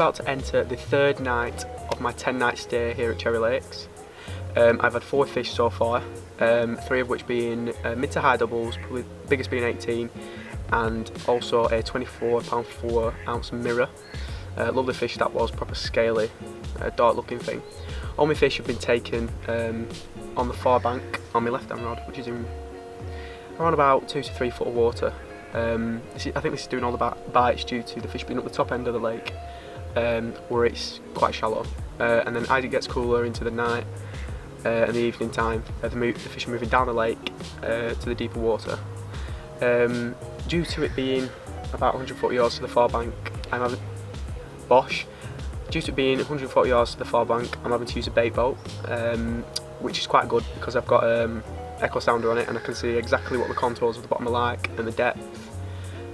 about to enter the third night of my 10-night stay here at Cherry Lakes. I've had 4 fish so far, 3 of which being mid to high doubles, probably biggest being 18, and also a 24-pound 4-ounce mirror. Lovely fish that was, proper scaly, dark looking thing. All my fish have been taken on the far bank on my left hand rod, which is in around about 2 to 3 foot of water. I think this is doing all the bites due to the fish being up the top end of the lake, where it's quite shallow. And then as it gets cooler into the night and the evening time, the fish are moving down the lake to the deeper water. Due to it being about 140 yards to the far bank, Due to it being 140 yards to the far bank, I'm having to use a bait boat, which is quite good because I've got echo sounder on it and I can see exactly what the contours of the bottom are like and the depth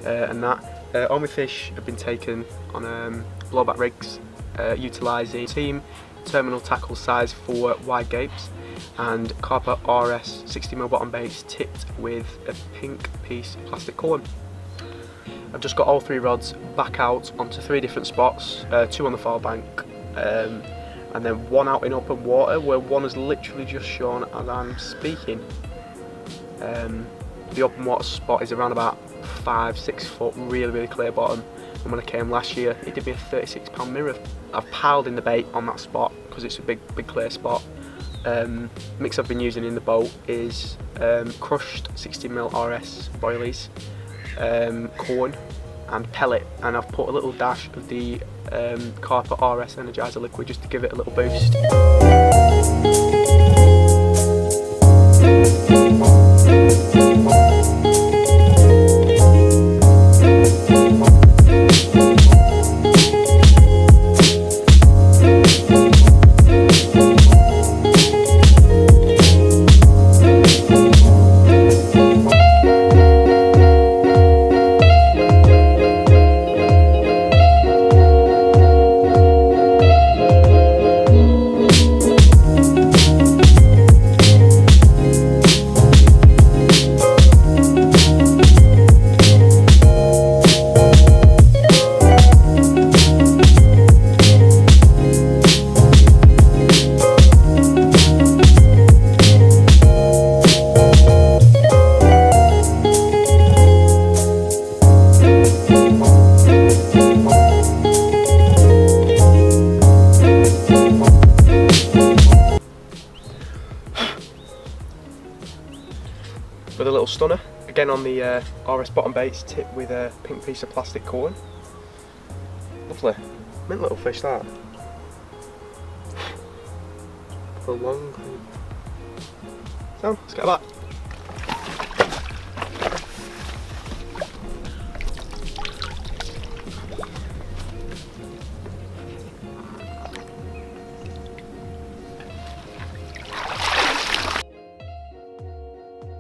and that. All my fish have been taken on blowback rigs, utilising team terminal tackle size 4 wide gapes and KARPER RS 60mm bottom baits tipped with a pink piece plastic corn. I've just got all 3 rods back out onto 3 different spots, 2 on the far bank, and then 1 out in open water where 1 has literally just shown as I'm speaking. The open water spot is around about 5-6 foot, really clear bottom, and when I came last year it did me a 36-pound mirror. I've piled in the bait on that spot because it's a big clear spot. Mix I've been using in the boat is crushed 60mm RS boilies, corn and pellet, and I've put a little dash of the KARPER RS Energizer liquid just to give it a little boost. With a little stunner, again on the RS bottom baits, tipped with a pink piece of plastic corn. Lovely, mint little fish that. A long thing. So, let's get back.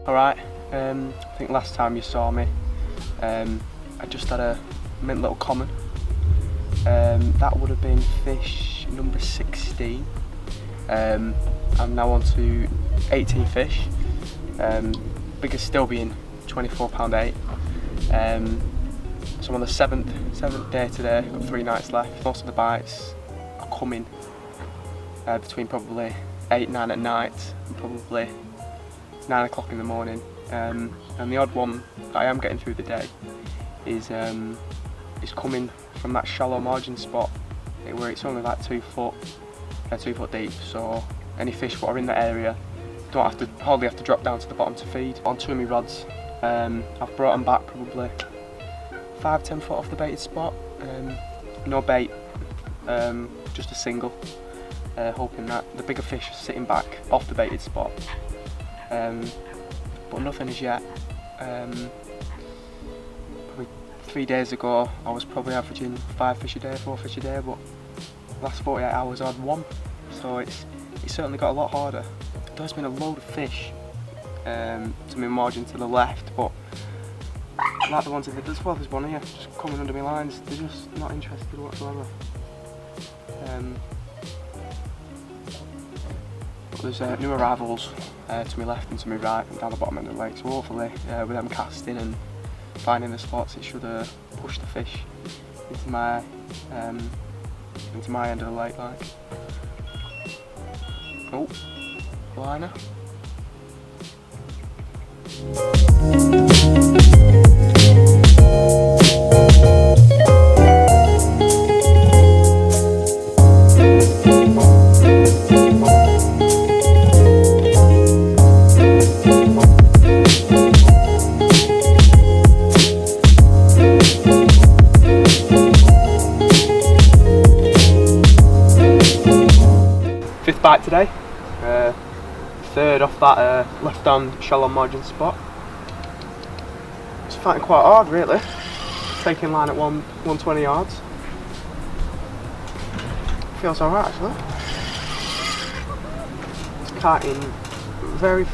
Alright, I think last time you saw me, I just had a mint little common. That would have been fish number 16. I'm now on to 18 fish, biggest still being 24-pound 8. So I'm on the 7th day today, got 3 nights left. Most of the bites are coming between probably 8-9 at night and probably 9 o'clock in the morning, and the odd one that I am getting through the day is coming from that shallow margin spot where it's only like 2 foot deep, so any fish that are in that area hardly have to drop down to the bottom to feed. On 2 of my rods, I've brought them back probably 5-10 foot off the baited spot, no bait, just a single, hoping that the bigger fish are sitting back off the baited spot. But nothing as yet. Probably 3 days ago I was probably averaging 5 fish a day, 4 fish a day, but last 48 hours I had 1, so it's certainly got a lot harder. There's been a load of fish to my margin to the left, but like the ones in the, there's one here just coming under my lines, they're just not interested whatsoever. There's new arrivals to my left and to my right and down the bottom end of the lake, so hopefully with them casting and finding the spots it should push the fish into my into my end of the lake like. Oh, liner. Fifth bite today, third off that left hand shallow margin spot. It's fighting quite hard really, taking line at 120 yards. Feels alright actually. It's kiting very,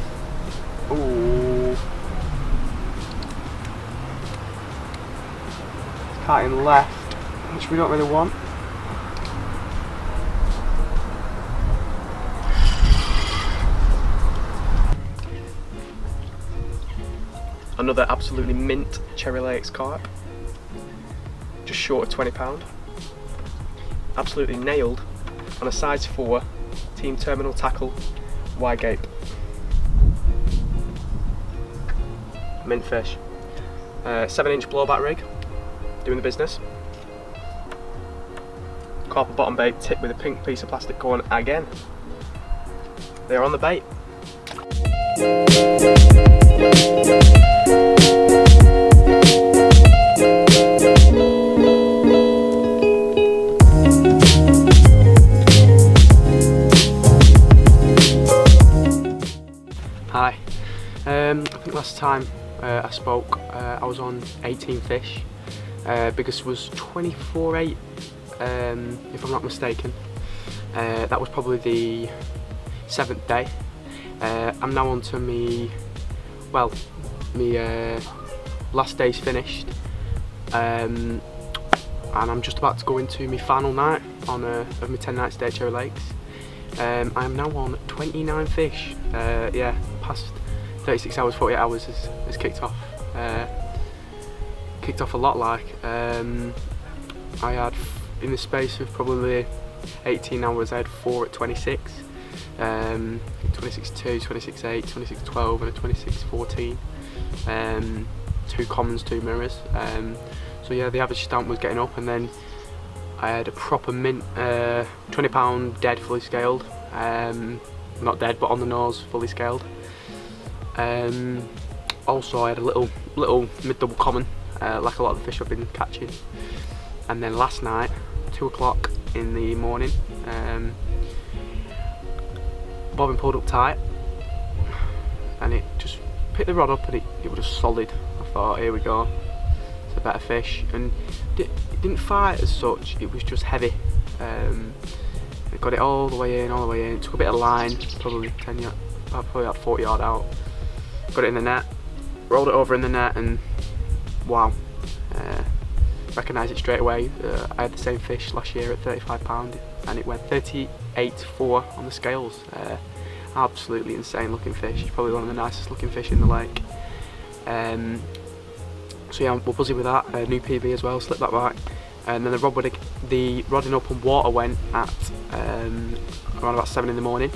ooh. It's kiting left, which we don't really want. Another absolutely mint Cherry Lakes carp, just short of £20. Absolutely nailed on a size 4 team terminal tackle wide gape. Mint fish. 7-inch blowback rig, doing the business. Carper bottom bait tipped with a pink piece of plastic corn again. They are on the bait. Hi, I think last time I spoke I was on 18 fish, biggest was 24.8 if I'm not mistaken. That was probably the 7th day. I'm now on to me last day's finished, and I'm just about to go into my final night on of my 10 night stay at Cherry Lakes. I am now on 29 fish. Yeah, past 36 hours, 48 hours has kicked off. Kicked off a lot like. I had, in the space of probably 18 hours, I had 4 at 26. 26.2, 26.8, 26.12 and a 26.14. 2 commons, 2 mirrors. So yeah, the average stamp was getting up, and then I had a proper mint £20 dead, fully scaled. Not dead, but on the nose, fully scaled. Also I had a little mid-double common, like a lot of the fish I've been catching. And then last night, 2 o'clock in the morning, bobbin pulled up tight, and it just picked the rod up, and it was solid. I thought, here we go, it's a better fish. And it didn't fight as such, it was just heavy. It got it all the way in, It took a bit of line, probably 10 yard, probably about 40 yard out. Got it in the net, rolled it over in the net, and wow, recognised it straight away. I had the same fish last year at £35, and it went 38.4 on the scales. Absolutely insane looking fish. It's probably one of the nicest looking fish in the lake. So yeah, we're buzzing with that. New PB as well, slip that back. And then the rodding up on water went at around about 7 in the morning,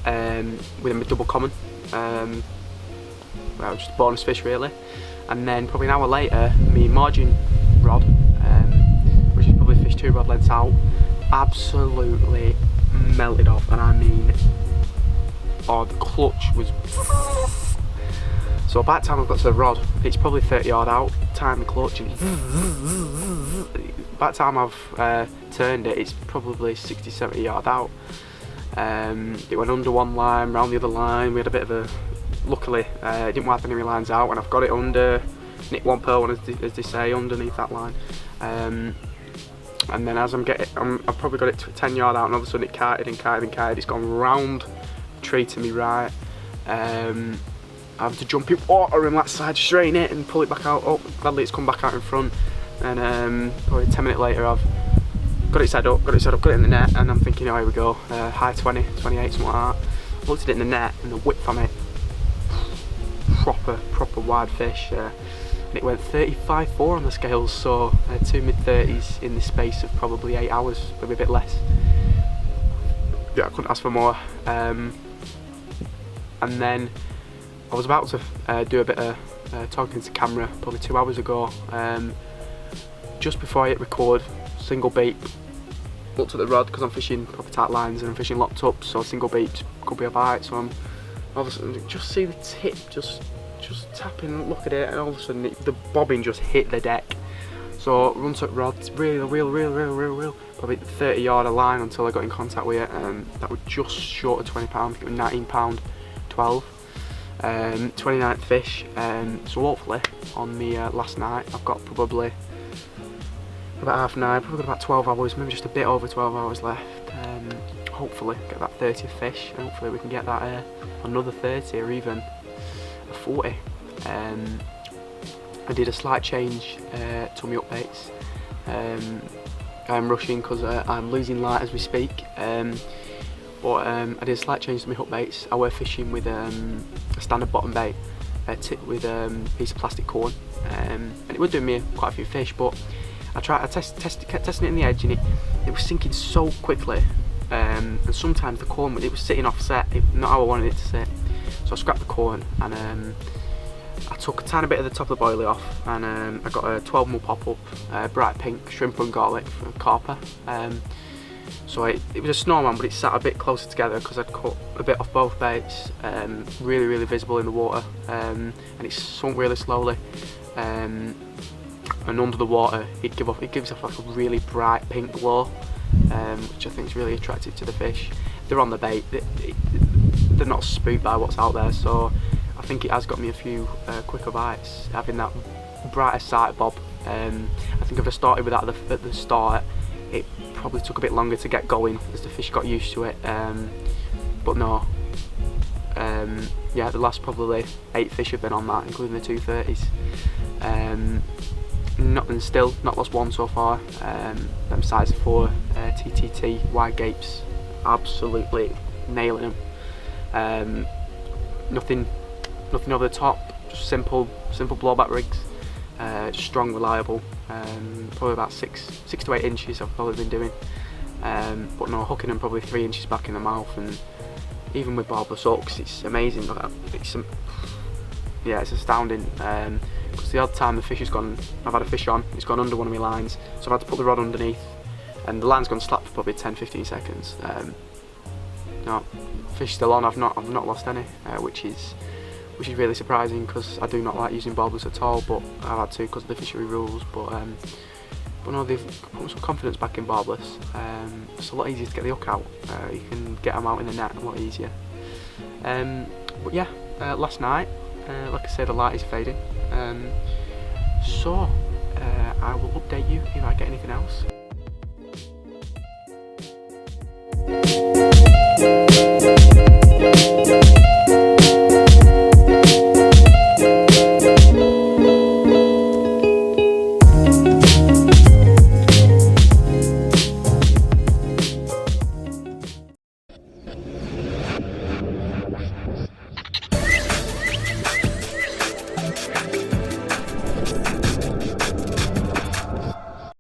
with a mid-double common. Well, just a bonus fish really. And then probably an hour later, my margin rod, which is probably fish 2 rod lengths out, absolutely melted off, and I mean, the clutch was. So by the time I've got to the rod, it's probably 30 yard out, time the clutch, and by the time I've turned it, it's probably 60-70 yard out. It went under one line, round the other line. We had a bit of a, luckily it didn't wipe any of my lines out, and I've got it under, nick one pearl one, as they say, underneath that line. And then as I've probably got it to 10 yard out, and all of a sudden it kited and kited and kited. It's gone round the tree to me right. I have to jump in water and let's side strain it and pull it back out. Oh, gladly it's come back out in front. And probably 10 minutes later I've got it set up, got it in the net, and I'm thinking, oh, here we go, high 20, 28, something like that. Looked at it in the net, and the width on it, proper wide fish. and it went 35.4 on the scales, so 2 mid-30s in the space of probably 8 hours, maybe a bit less. Yeah, I couldn't ask for more. And then I was about to do a bit of talking to camera probably 2 hours ago. Just before I hit record, single beep, looked at the rod because I'm fishing proper tight lines and I'm fishing locked up, so single beeps could be a bite. So I'm all of a sudden just see the tip just tapping, look at it, and all of a sudden the bobbin just hit the deck. So run to rod, reel, probably 30 yard of line until I got in contact with it, and that was just short of £20. I think it was £19.12. 29th fish. So hopefully on the last night I've got probably about half an hour, probably got about 12 hours, maybe just a bit over 12 hours left. Hopefully get that 30th fish, and hopefully we can get that another 30 or even a 40. I did a slight change to my updates. I'm rushing because I'm losing light as we speak. But I did a slight change to my hook baits. I were fishing with a standard bottom bait tipped with a piece of plastic corn, and it was doing me quite a few fish, but I kept testing it in the edge, and it was sinking so quickly, and sometimes the corn, it was sitting offset, not how I wanted it to sit. So I scrapped the corn, and I took a tiny bit of the top of the boilie off, and I got a 12mm pop-up bright pink shrimp and garlic from Carper. So it was a snowman, but it sat a bit closer together because I'd cut a bit off both baits. Really visible in the water, and it sunk really slowly. And under the water, it gives off like a really bright pink glow, which I think is really attractive to the fish. They're on the bait. They're not spooked by what's out there, so I think it has got me a few quicker bites, having that brighter sight bob. I think if I started with that at the start, it probably took a bit longer to get going as the fish got used to it. But no, yeah, the last probably 8 fish have been on that, including the 230s. Not lost one so far. Them size 4 TTT wide gapes, absolutely nailing them. Nothing over the top, just simple blowback rigs, strong, reliable. Probably about 6 to 8 inches I've probably been doing, but no, hooking them probably 3 inches back in the mouth, and even with barbless hooks, it's amazing. Yeah, it's astounding. Because the odd time the fish has gone, I've had a fish on, it's gone under one of my lines, so I've had to put the rod underneath, and the line's gone slack for probably 10-15 seconds. No, fish still on. I've not lost any, which is really surprising because I do not like using barbless at all, but I've had to because of the fishery rules. But no, they've put some confidence back in barbless. It's a lot easier to get the hook out. You can get them out in the net a lot easier. But yeah, last night, like I said, the light is fading. So I will update you if I get anything else.